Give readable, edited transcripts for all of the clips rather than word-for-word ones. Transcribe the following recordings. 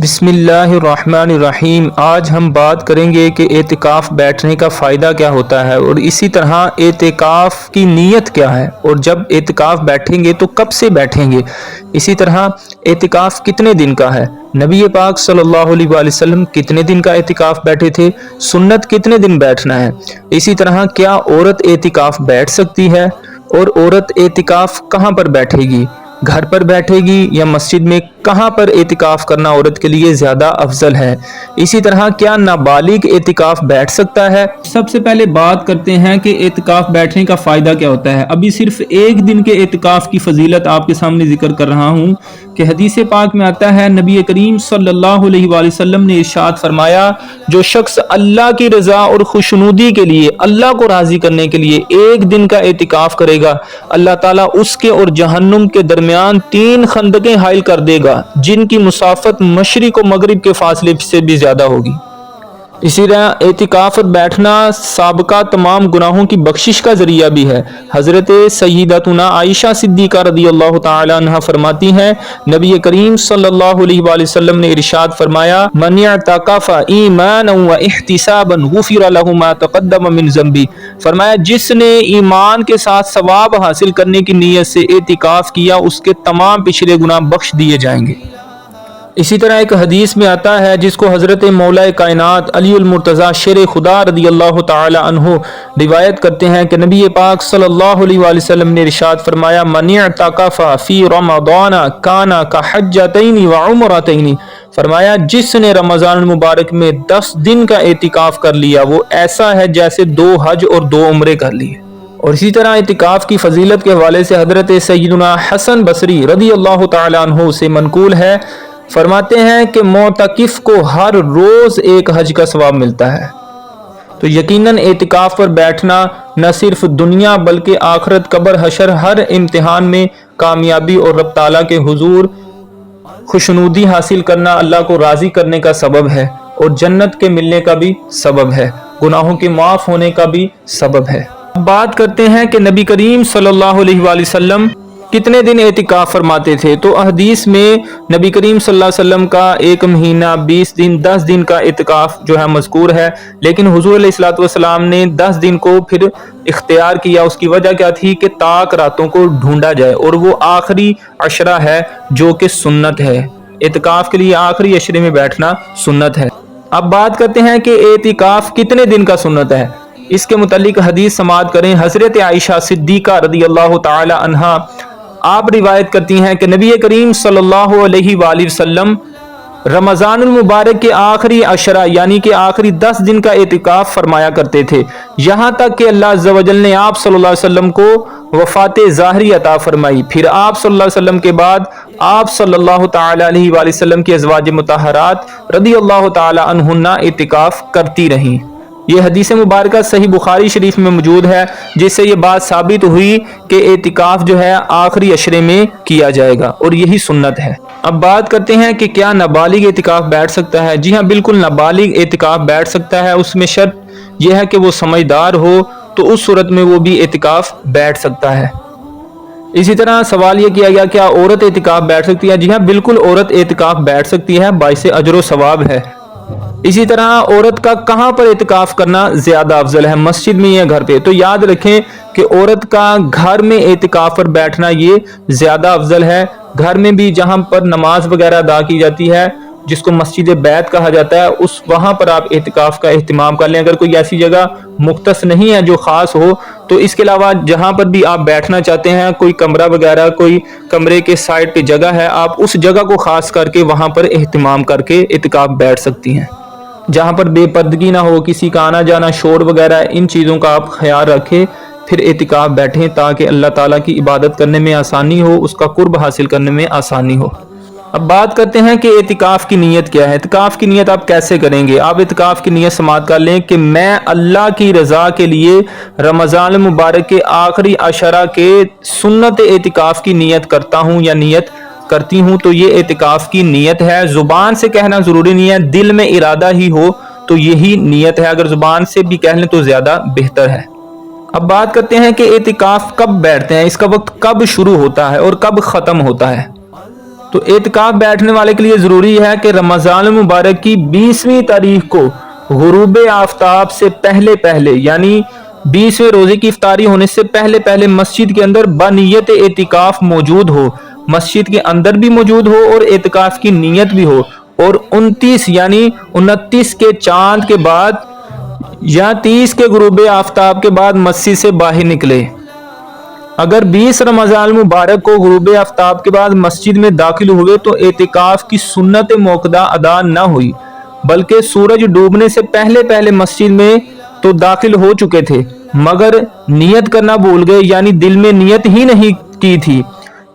बिस्मिल्लाहिर्रहमानिर्रहीम। आज हम बात करेंगे कि एतिकाफ़ बैठने का फ़ायदा क्या होता है और इसी तरह एतिकाफ़ की नीयत क्या है, और जब एतिकाफ़ बैठेंगे तो कब से बैठेंगे। इसी तरह एतिकाफ़ कितने दिन का है, नबी पाक सल्लल्लाहु अलैहि वसल्लम कितने दिन का एतिकाफ़ बैठे थे, सुन्नत कितने दिन बैठना है। इसी तरह क्या औरत एतिकाफ़ बैठ सकती है, और औरत एतिकाफ़ कहाँ पर बैठेगी, घर पर बैठेगी या मस्जिद में, कहाँ पर एतिकाफ़ करना औरत के लिए ज़्यादा अफजल है। इसी तरह क्या नाबालिग एतिकाफ़ बैठ सकता है। सबसे पहले बात करते हैं कि एतिकाफ़ बैठने का फ़ायदा क्या होता है। अभी सिर्फ एक दिन के एतिकाफ़ की फजीलत आपके सामने जिक्र कर रहा हूँ कि हदीस पाक में आता है, नबी करीम सल्लल्लाहु अलैहि वसल्लम ने इरशाद फरमाया, जो शख्स अल्लाह की रज़ा और खुशनुदी के लिए, अल्लाह को राज़ी करने के लिए एक दिन का एतिकाफ़ करेगा, अल्लाह ताला उसके और जहन्नुम के दरमियान 3 खंदकें हाइल कर देगा जिनकी मुसाफत मशरिक और मगरिब के फासले से भी ज्यादा होगी। इसी तरह एतिकाफ़ बैठना साबका तमाम गुनाहों की बख्शिश का जरिया भी है। हज़रत सय्यदतुना आयशा सिद्दीक़ा रज़ियल्लाहु ताला अन्हा फरमाती हैं, नबी करीम सल्लल्लाहु अलैहि वसल्लम ने इरशाद फरमाया, मन इअतकफ़ ईमानन व इहतिसाबन गुफ़िर लहु मा तक़द्दम मिन ज़ंबी। फरमाया, जिसने ईमान के साथ सवाब हासिल करने की नीयत से एतिकाफ़ किया, उसके तमाम पिछले गुनाह बख्श दिए जाएंगे। इसी तरह एक हदीस में आता है, जिसको हज़रत मौला कायनात अलीउल मुर्तज़ा शेर खुदा रज़ियल्लाहु ताला अन्हु रिवायत करते हैं कि नबी पाक सल्लल्लाहु अलैहि वसल्लम ने इरशाद फरमाया, मन इअतकफ़ फ़ी रमज़ान काना का हज्जतैनि व उम्रतैनि। फरमाया, जिसने रमज़ान मुबारक में 10 दिन का एतिकाफ़ कर लिया, वो ऐसा है जैसे 2 हज और 2 उम्रे कर लिए। और इसी तरह एतिकाफ़ की फजीलत के हवाले से हज़रत सय्यदुना हसन बसरी रज़ियल्लाहु ताला अन्हु से मनकूल है, फरमाते हैं कि मोतकिफ को हर रोज एक हज का सवाब मिलता है। तो यकीनन एतिकाफ पर बैठना न सिर्फ दुनिया बल्कि आखिरत, कब्र, हशर, हर इम्तिहान में कामयाबी और रब ताला के हुजूर खुशनुदी हासिल करना, अल्लाह को राजी करने का सबब है, और जन्नत के मिलने का भी सबब है, गुनाहों के माफ होने का भी सबब है। अब बात करते हैं कि नबी करीम सल्लल्लाहु अलैहि वसल्लम कितने दिन एतिकाफ़ फरमाते थे। तो हदीस में नबी करीम सल्लल्लाहु अलैहि वसल्लम का 1 महीना 20 दिन 10 दिन का एतिकाफ़ जो है मज़कूर है, लेकिन हुज़ूर अलैहिस्सलातु वस्सलाम ने 10 दिन को फिर इख्तियार किया। उसकी वजह क्या थी कि ताक रातों को ढूंढा जाए, और वो आखिरी अशरा है जो कि सुन्नत है। एतिकाफ़ के लिए आखिरी अशरे में बैठना सुन्नत है। अब बात करते हैं कि एतिकाफ़ कितने दिन का सुन्नत है। इसके मुतालिक हदीस समाअत करें। हज़रत आयशा सिद्दीक़ा रज़ियल्लाहु ताला अन्हा आप रिवायत करती हैं कि नबी करीम सल्लल्लाहु अलैहि वसल्लम रमज़ानुल मुबारक के आखिरी अशरा यानी कि आखिरी 10 दिन का एतिकाफ़ फरमाया करते थे, यहाँ तक कि अल्लाह अज़्ज़ व जल ने आप सल्लल्लाहु अलैहि वसल्लम को वफ़ात ज़ाहरी अता फरमाई। फिर आप सल्लल्लाहु अलैहि वसल्लम के बाद आप सल्लल्लाहु ताला अलैहि वसल्लम की अज़वाज मुतहरात रज़ियल्लाहु ताला अन्हुन्ना एतिकाफ़ करती रहीं। ये हदीस मुबारक सही बुखारी शरीफ में मौजूद है, जिससे ये बात साबित हुई कि एतिकाफ़ जो है आखिरी अशरे में किया जाएगा, और यही सुन्नत है। अब बात करते हैं कि क्या नाबालिग एतिकाफ़ बैठ सकता है। जी हाँ, बिल्कुल नाबालिग एतिकाफ़ बैठ सकता है। उसमें शर्त यह है कि वो समझदार हो, तो उस सूरत में वो भी एतिकाफ़ बैठ सकता है। इसी तरह सवाल ये किया गया, क्या औरत एतिकाफ़ बैठ सकती है। जी हाँ, बिल्कुल औरत एतिकाफ़ बैठ सकती है, बाइसे अजर व सवाब है। इसी तरह औरत का कहाँ पर एतिकाफ़ करना ज़्यादा अफजल है, मस्जिद में या घर पे। तो याद रखें कि औरत का घर में एतिकाफ़ पर बैठना ये ज़्यादा अफजल है। घर में भी जहाँ पर नमाज वगैरह अदा की जाती है, जिसको मस्जिद बैत कहा जाता है, उस वहाँ पर आप एतिकाफ़ का एहतिमाम कर लें। अगर कोई ऐसी जगह मुख्तस नहीं है जो ख़ास हो, तो इसके अलावा जहाँ पर भी आप बैठना चाहते हैं, कोई कमरा वगैरह, कोई कमरे के साइड पे जगह है, आप उस जगह को ख़ास करके वहाँ पर एहतिमाम करके एतिकाफ़ बैठ सकती हैं, जहाँ पर बेपर्दगी ना हो, किसी का आना जाना, शोर वगैरह, इन चीज़ों का आप ख्याल रखें, फिर एतिकाफ़ बैठें, ताकि अल्लाह ताला की इबादत करने में आसानी हो, उसका कुर्ब हासिल करने में आसानी हो। अब बात करते हैं कि एतिकाफ़ की नीयत क्या है। एतिकाफ़ की नीयत आप कैसे करेंगे। आप एतिकाफ़ की नीयत समाअत कर लें कि मैं अल्लाह की रज़ा के लिए रमज़ान मुबारक के आखिरी अशरा के सुन्नत एतिकाफ़ की नीयत करता हूँ या नीयत करती हूँ। तो ये एतिकाफ़ की नीयत है। ज़ुबान से कहना ज़रूरी नहीं है, दिल में इरादा ही हो तो यही नीयत है। अगर ज़ुबान से भी कह लें तो ज़्यादा बेहतर है। अब बात करते हैं कि एतिकाफ़ कब बैठते हैं, इसका वक्त कब शुरू होता है और कब ख़त्म होता है। تو एतिकाफ बैठने वाले के लिए ज़रूरी है कि रमज़ान मुबारक की 20वीं तारीख को गुरूब आफ्ताब से पहले पहले यानी 20वें रोज़े की इफ्तारी होने से पहले पहले मस्जिद के अंदर बनीयत एतिकाफ मौजूद हो, मस्जिद के अंदर भी मौजूद हो और एतिकाफ की नीयत भी हो, और 29 यानी 29 के चांद के बाद या 30 के गुरूब आफ्ताब के बाद मस्जिद से बाहर निकले। अगर 20 रमज़ान मुबारक को गुरूब आफ्ताब के बाद मस्जिद में दाखिल हुए तो एतिकाफ की सुन्नत मोक़दा अदा न हुई, बल्कि सूरज डूबने से पहले पहले मस्जिद में तो दाखिल हो चुके थे मगर नियत करना भूल गए, यानी दिल में नियत ही नहीं की थी,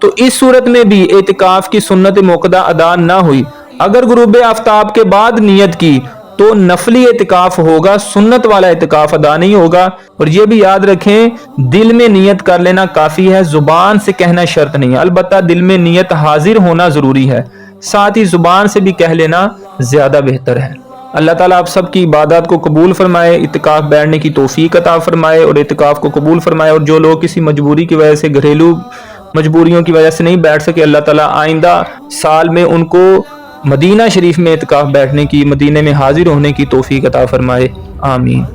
तो इस सूरत में भी एतिकाफ की सुन्नत मोक़दा अदा न हुई। अगर गुरूब आफ्ताब के बाद नियत की तो नफली एतिकाफ होगा, सुन्नत वाला एतिकाफ अदा नहीं होगा। और ये भी याद रखें, दिल में नियत कर लेना काफ़ी है, ज़ुबान से कहना शर्त नहीं है। अलबत्ता दिल में नियत हाजिर होना ज़रूरी है, साथ ही ज़ुबान से भी कह लेना ज़्यादा बेहतर है। अल्लाह ताला आप सब की इबादत को कबूल फरमाए, इतिकाफ बैठने की तौफीक अता फरमाए और इतिकाफ को कबूल फरमाए। और जो लोग किसी मजबूरी की वजह से, घरेलू मजबूरियों की वजह से नहीं बैठ सके, अल्लाह ताला आइंदा साल में उनको मदीना शरीफ में इतिकाफ बैठने की, मदीने में हाजिर होने की तौफीक अता फरमाए। आमीन।